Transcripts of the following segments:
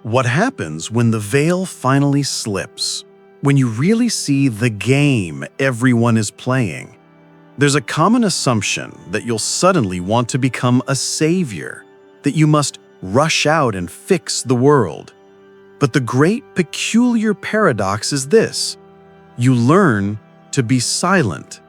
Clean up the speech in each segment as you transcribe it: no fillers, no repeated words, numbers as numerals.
What happens when the veil finally slips? When you really see the game everyone is playing? There's a common assumption that you'll suddenly want to become a savior, that you must rush out and fix the world. But the great peculiar paradox is this: you learn to be silent.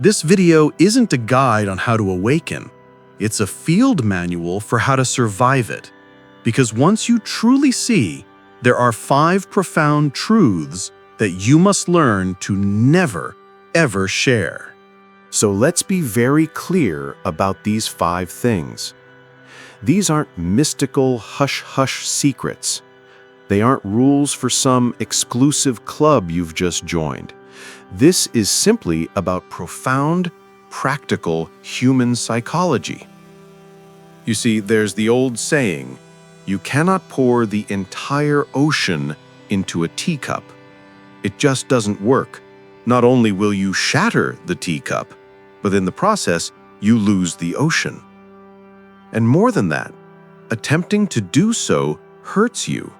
This video isn't a guide on how to awaken. It's a field manual for how to survive it. Because once you truly see, there are 5 profound truths that you must learn to never, ever share. So let's be very clear about these 5 things. These aren't mystical hush-hush secrets. They aren't rules for some exclusive club you've just joined. This is simply about profound, practical human psychology. You see, there's the old saying, you cannot pour the entire ocean into a teacup. It just doesn't work. Not only will you shatter the teacup, but in the process, you lose the ocean. And more than that, attempting to do so hurts you.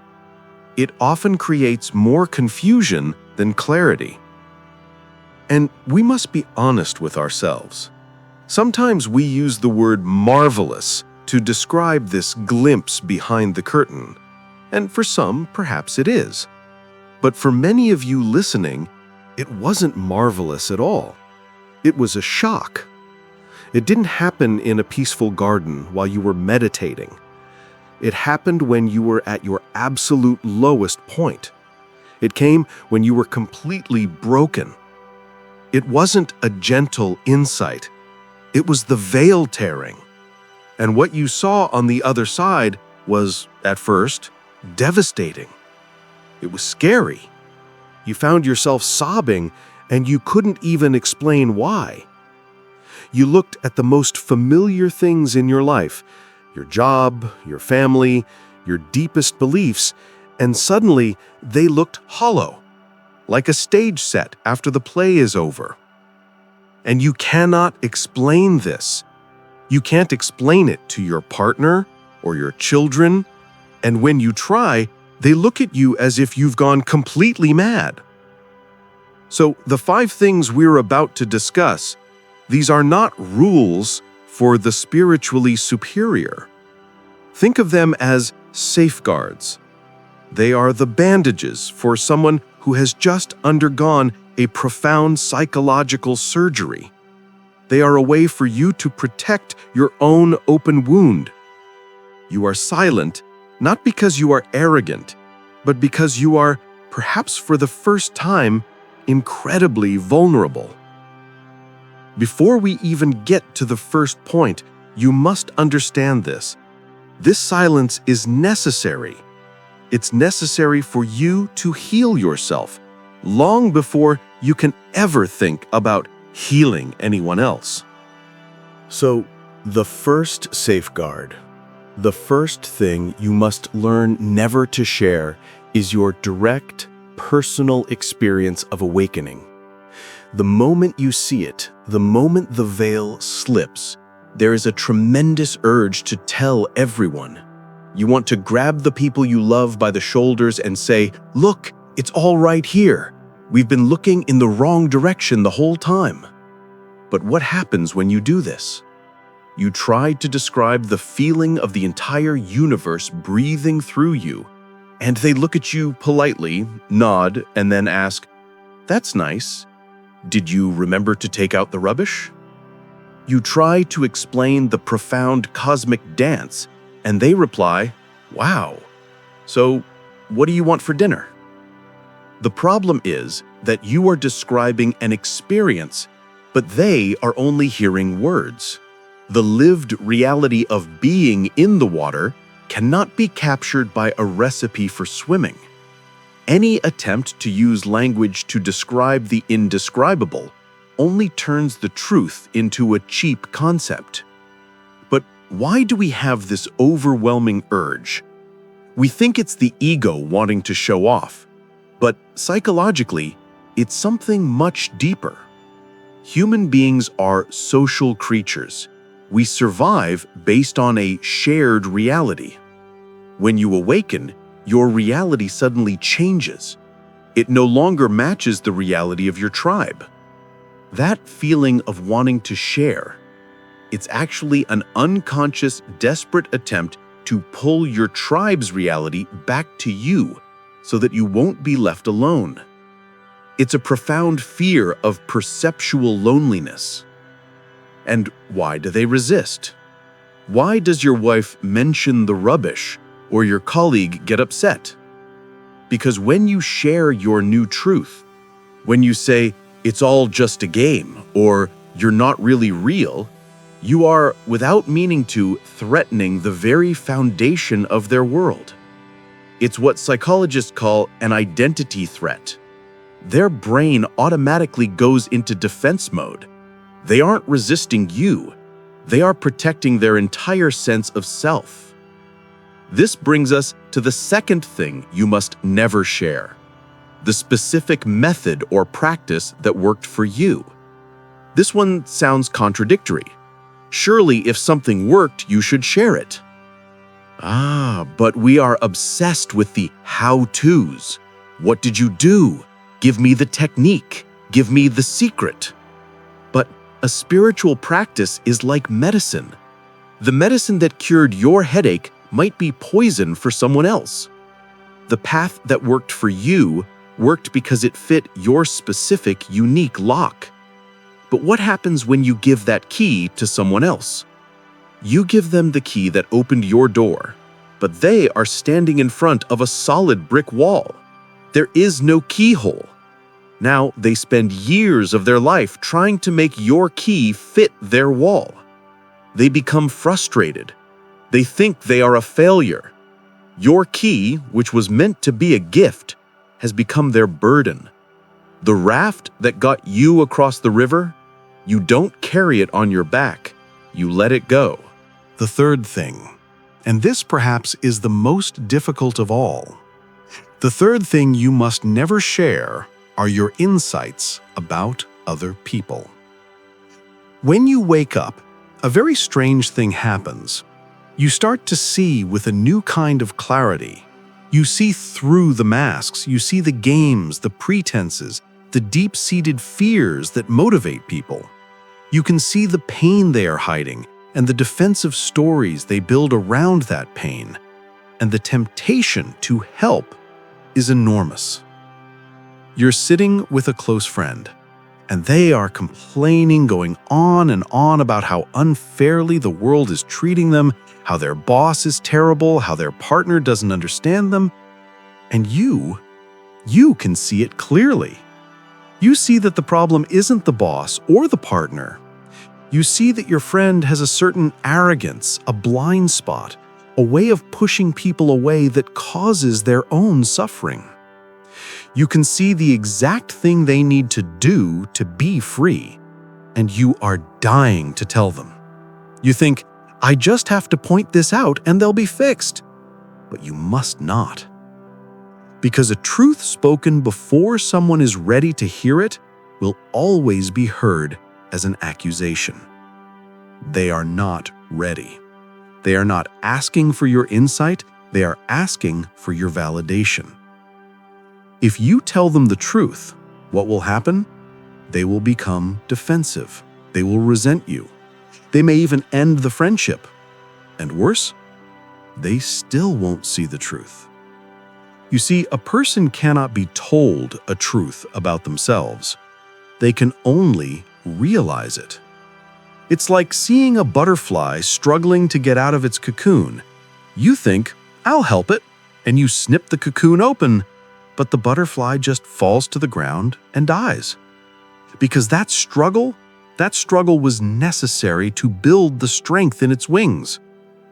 It often creates more confusion than clarity. And we must be honest with ourselves. Sometimes we use the word marvelous to describe this glimpse behind the curtain, and for some, perhaps it is. But for many of you listening, it wasn't marvelous at all. It was a shock. It didn't happen in a peaceful garden while you were meditating. It happened when you were at your absolute lowest point. It came when you were completely broken. It wasn't a gentle insight. It was the veil tearing. And what you saw on the other side was, at first, devastating. It was scary. You found yourself sobbing, and you couldn't even explain why. You looked at the most familiar things in your life, your job, your family, your deepest beliefs, and suddenly they looked hollow, like a stage set after the play is over. And you cannot explain this. You can't explain it to your partner or your children, and when you try, they look at you as if you've gone completely mad. So the 5 things we're about to discuss, these are not rules for the spiritually superior. Think of them as safeguards. They are the bandages for someone who has just undergone a profound psychological surgery. They are a way for you to protect your own open wound. You are silent, not because you are arrogant, but because you are, perhaps for the first time, incredibly vulnerable. Before we even get to the first point, you must understand this. This silence is necessary. It's necessary for you to heal yourself, long before you can ever think about healing anyone else. So, the first safeguard, the first thing you must learn never to share is your direct, personal experience of awakening. The moment you see it, the moment the veil slips, there is a tremendous urge to tell everyone. You want to grab the people you love by the shoulders and say, "Look, it's all right here. We've been looking in the wrong direction the whole time." But what happens when you do this? You try to describe the feeling of the entire universe breathing through you, and they look at you politely, nod, and then ask, "That's nice. Did you remember to take out the rubbish?" You try to explain the profound cosmic dance, and they reply, "Wow. So, what do you want for dinner?" The problem is that you are describing an experience, but they are only hearing words. The lived reality of being in the water cannot be captured by a recipe for swimming. Any attempt to use language to describe the indescribable only turns the truth into a cheap concept. But why do we have this overwhelming urge? We think it's the ego wanting to show off, but psychologically, it's something much deeper. Human beings are social creatures. We survive based on a shared reality. When you awaken, your reality suddenly changes. It no longer matches the reality of your tribe. That feeling of wanting to share, it's actually an unconscious, desperate attempt to pull your tribe's reality back to you so that you won't be left alone. It's a profound fear of perceptual loneliness. And why do they resist? Why does your wife mention the rubbish or your colleague get upset? Because when you share your new truth, when you say, "It's all just a game," or "You're not really real," you are, without meaning to, threatening the very foundation of their world. It's what psychologists call an identity threat. Their brain automatically goes into defense mode. They aren't resisting you. They are protecting their entire sense of self. This brings us to the second thing you must never share: the specific method or practice that worked for you. This one sounds contradictory. Surely, if something worked, you should share it. But we are obsessed with the how-tos. What did you do? Give me the technique. Give me the secret. But a spiritual practice is like medicine. The medicine that cured your headache might be poison for someone else. The path that worked for you worked because it fit your specific, unique lock. But what happens when you give that key to someone else? You give them the key that opened your door, but they are standing in front of a solid brick wall. There is no keyhole. Now they spend years of their life trying to make your key fit their wall. They become frustrated. They think they are a failure. Your key, which was meant to be a gift, has become their burden. The raft that got you across the river, you don't carry it on your back. You let it go. The third thing, and this perhaps is the most difficult of all. The third thing you must never share are your insights about other people. When you wake up, a very strange thing happens. You start to see with a new kind of clarity. You see through the masks, you see the games, the pretenses, the deep-seated fears that motivate people. You can see the pain they are hiding and the defensive stories they build around that pain. And the temptation to help is enormous. You're sitting with a close friend, and they are complaining, going on and on about how unfairly the world is treating them, how their boss is terrible, how their partner doesn't understand them. And you can see it clearly. You see that the problem isn't the boss or the partner. You see that your friend has a certain arrogance, a blind spot, a way of pushing people away that causes their own suffering. You can see the exact thing they need to do to be free, and you are dying to tell them. You think, I just have to point this out and they'll be fixed. But you must not. Because a truth spoken before someone is ready to hear it will always be heard as an accusation. They are not ready. They are not asking for your insight, they are asking for your validation. If you tell them the truth, what will happen? They will become defensive. They will resent you. They may even end the friendship. And worse, they still won't see the truth. You see, a person cannot be told a truth about themselves. They can only realize it. It's like seeing a butterfly struggling to get out of its cocoon. You think, I'll help it, and you snip the cocoon open, but the butterfly just falls to the ground and dies. Because that struggle was necessary to build the strength in its wings.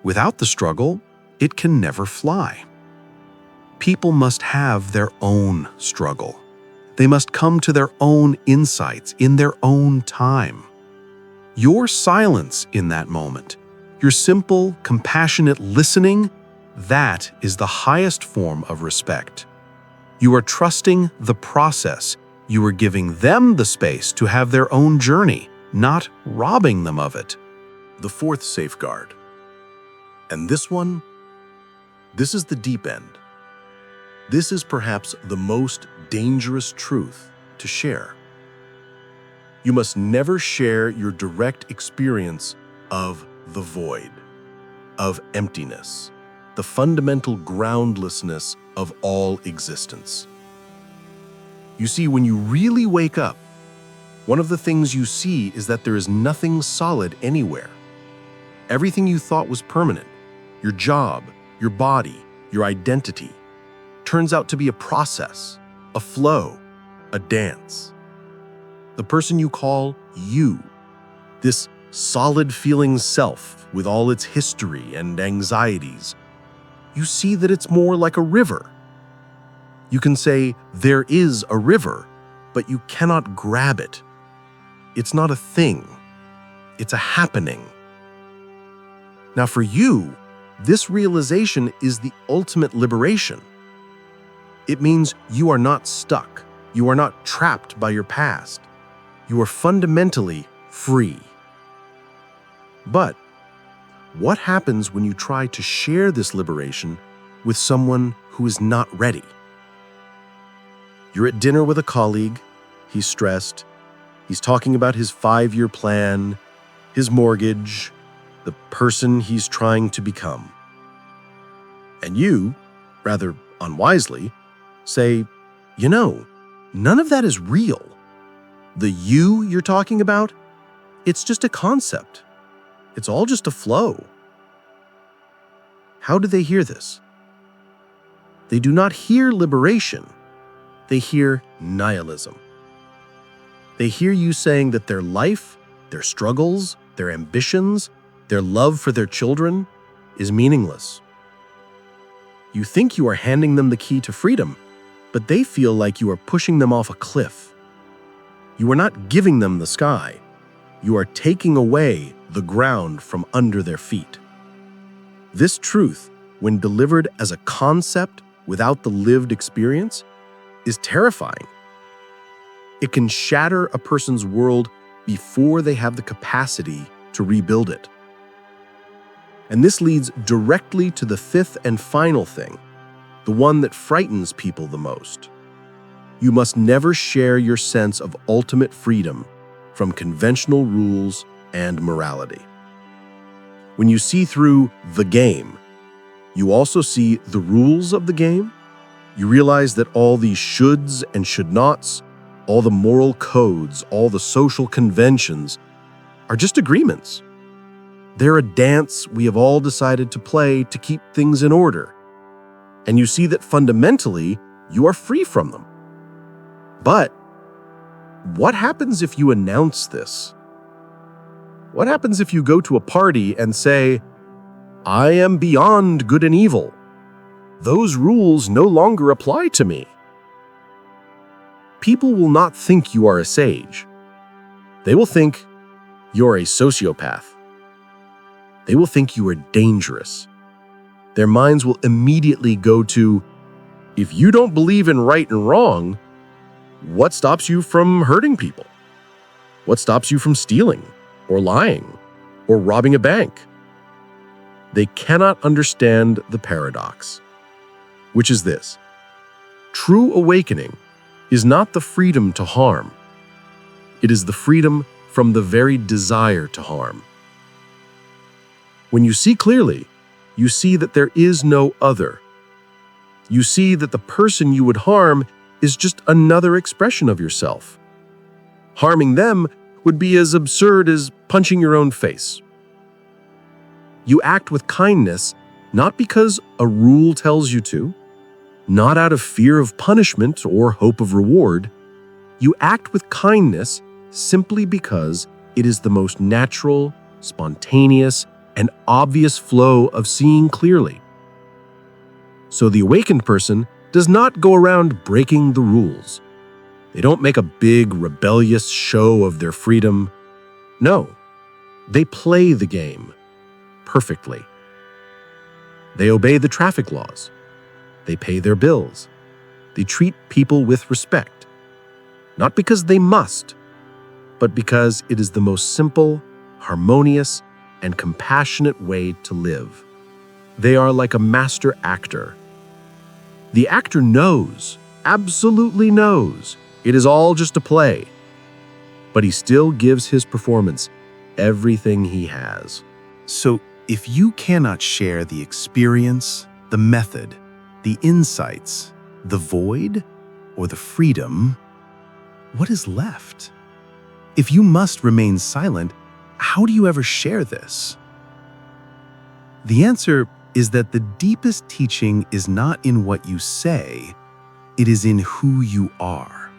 Without the struggle, it can never fly. People must have their own struggle. They must come to their own insights in their own time. Your silence in that moment, your simple, compassionate listening, that is the highest form of respect. You are trusting the process. You are giving them the space to have their own journey, not robbing them of it. The fourth safeguard. And this is the deep end. This is perhaps the most dangerous truth to share. You must never share your direct experience of the void, of emptiness, the fundamental groundlessness of all existence. You see, when you really wake up, one of the things you see is that there is nothing solid anywhere. Everything you thought was permanent, your job, your body, your identity, turns out to be a process, a flow, a dance. The person you call you, this solid feeling self with all its history and anxieties, you see that it's more like a river. You can say there is a river, but you cannot grab it. It's not a thing. It's a happening. Now for you, this realization is the ultimate liberation. It means you are not stuck. You are not trapped by your past. You are fundamentally free. But what happens when you try to share this liberation with someone who is not ready? You're at dinner with a colleague. He's stressed. He's talking about his 5-year plan, his mortgage, the person he's trying to become. And you, rather unwisely, say, you know, none of that is real. The you you're talking about, it's just a concept. It's all just a flow. How do they hear this? They do not hear liberation. They hear nihilism. They hear you saying that their life, their struggles, their ambitions, their love for their children is meaningless. You think you are handing them the key to freedom, but they feel like you are pushing them off a cliff. You are not giving them the sky. You are taking away the ground from under their feet. This truth, when delivered as a concept without the lived experience, is terrifying. It can shatter a person's world before they have the capacity to rebuild it. And this leads directly to the fifth and final thing, the one that frightens people the most. You must never share your sense of ultimate freedom from conventional rules and morality. When you see through the game, you also see the rules of the game. You realize that all these shoulds and should nots, all the moral codes, all the social conventions are just agreements. They're a dance we have all decided to play to keep things in order. And you see that fundamentally, you are free from them. But what happens if you announce this? What happens if you go to a party and say, I am beyond good and evil. Those rules no longer apply to me. People will not think you are a sage. They will think you're a sociopath. They will think you are dangerous. Their minds will immediately go to, if you don't believe in right and wrong, what stops you from hurting people? What stops you from stealing, or lying, or robbing a bank? They cannot understand the paradox, which is this: true awakening is not the freedom to harm. It is the freedom from the very desire to harm. When you see clearly, you see that there is no other. You see that the person you would harm is just another expression of yourself. Harming them would be as absurd as punching your own face. You act with kindness not because a rule tells you to, not out of fear of punishment or hope of reward. You act with kindness simply because it is the most natural, spontaneous, and obvious flow of seeing clearly. So the awakened person does not go around breaking the rules. They don't make a big, rebellious show of their freedom. No, they play the game perfectly. They obey the traffic laws. They pay their bills. They treat people with respect, not because they must, but because it is the most simple, harmonious, and compassionate way to live. They are like a master actor. The actor knows, absolutely knows, it is all just a play. But he still gives his performance everything he has. So, if you cannot share the experience, the method, the insights, the void, or the freedom, what is left? If you must remain silent, how do you ever share this? The answer is that the deepest teaching is not in what you say, it is in who you are.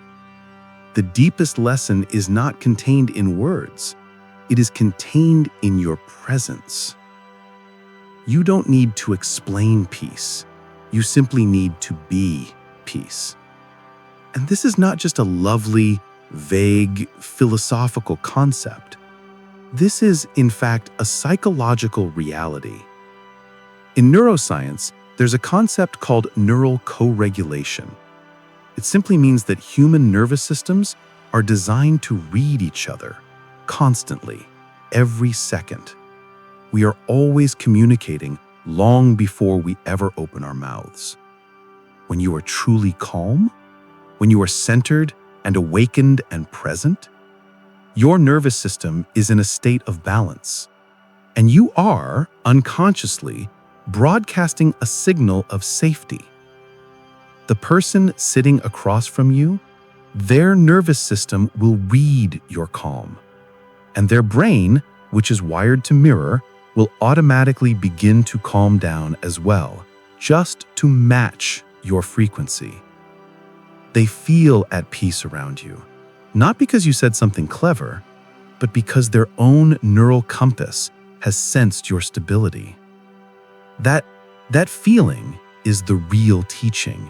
The deepest lesson is not contained in words, it is contained in your presence. You don't need to explain peace, you simply need to be peace. And this is not just a lovely, vague, philosophical concept. This is, in fact, a psychological reality. In neuroscience, there's a concept called neural co-regulation. It simply means that human nervous systems are designed to read each other, constantly, every second. We are always communicating long before we ever open our mouths. When you are truly calm, when you are centered and awakened and present, your nervous system is in a state of balance, and you are, unconsciously, broadcasting a signal of safety. The person sitting across from you, their nervous system will read your calm, and their brain, which is wired to mirror, will automatically begin to calm down as well, just to match your frequency. They feel at peace around you, not because you said something clever, but because their own neural compass has sensed your stability. That feeling is the real teaching.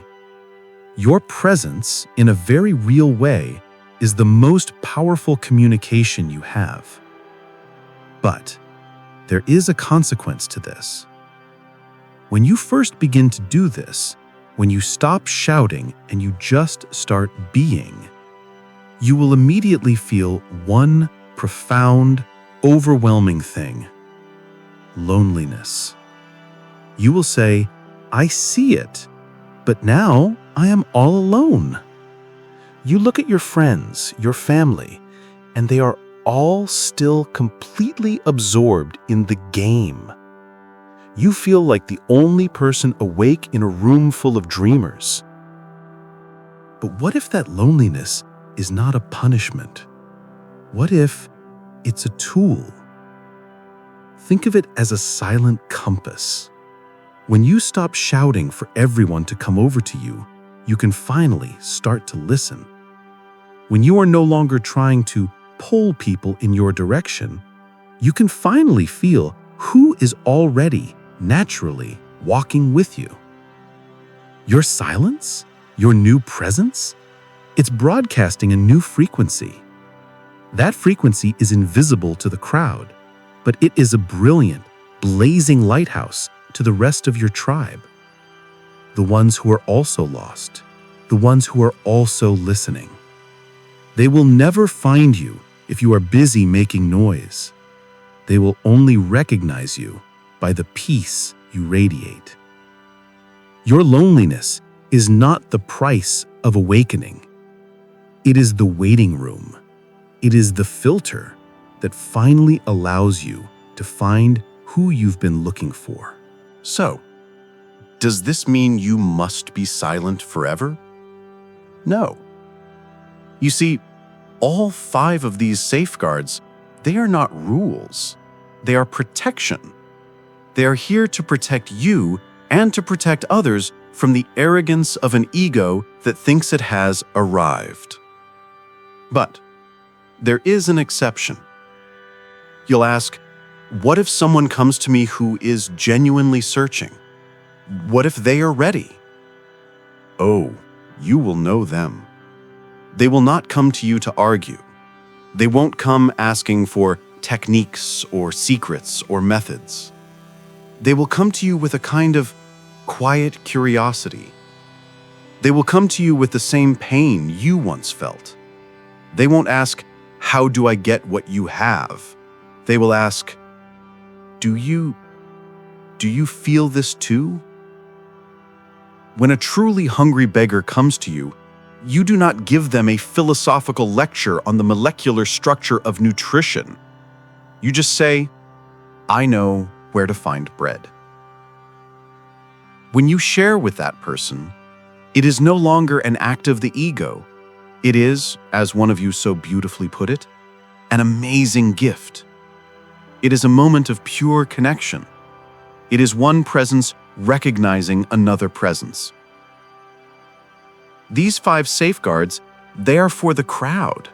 Your presence, in a very real way, is the most powerful communication you have. But there is a consequence to this. When you first begin to do this, when you stop shouting and you just start being, you will immediately feel one profound, overwhelming thing: loneliness. You will say, "I see it, but now I am all alone." You look at your friends, your family, and they are all still completely absorbed in the game. You feel like the only person awake in a room full of dreamers. But what if that loneliness is not a punishment? What if it's a tool? Think of it as a silent compass. When you stop shouting for everyone to come over to you, you can finally start to listen. When you are no longer trying to pull people in your direction, you can finally feel who is already, naturally, walking with you. Your silence, your new presence, it's broadcasting a new frequency. That frequency is invisible to the crowd, but it is a brilliant, blazing lighthouse to the rest of your tribe. The ones who are also lost, the ones who are also listening. They will never find you if you are busy making noise. They will only recognize you by the peace you radiate. Your loneliness is not the price of awakening. It is the waiting room. It is the filter that finally allows you to find who you've been looking for. So, does this mean you must be silent forever? No. You see, all 5 of these safeguards, they are not rules. They are protection. They are here to protect you and to protect others from the arrogance of an ego that thinks it has arrived. But there is an exception. You'll ask, what if someone comes to me who is genuinely searching? What if they are ready? Oh, you will know them. They will not come to you to argue. They won't come asking for techniques or secrets or methods. They will come to you with a kind of quiet curiosity. They will come to you with the same pain you once felt. They won't ask, "How do I get what you have?" They will ask, Do you feel this too? When a truly hungry beggar comes to you, you do not give them a philosophical lecture on the molecular structure of nutrition. You just say, "I know where to find bread." When you share with that person, it is no longer an act of the ego. It is, as one of you so beautifully put it, an amazing gift. It is a moment of pure connection. It is one presence recognizing another presence. These 5 safeguards, they are for the crowd.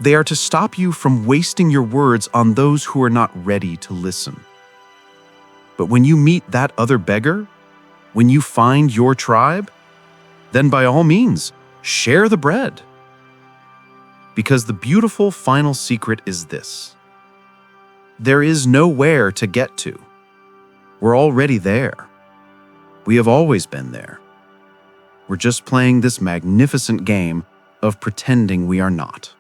They are to stop you from wasting your words on those who are not ready to listen. But when you meet that other beggar, when you find your tribe, then by all means, share the bread. Because the beautiful final secret is this: there is nowhere to get to. We're already there. We have always been there. We're just playing this magnificent game of pretending we are not.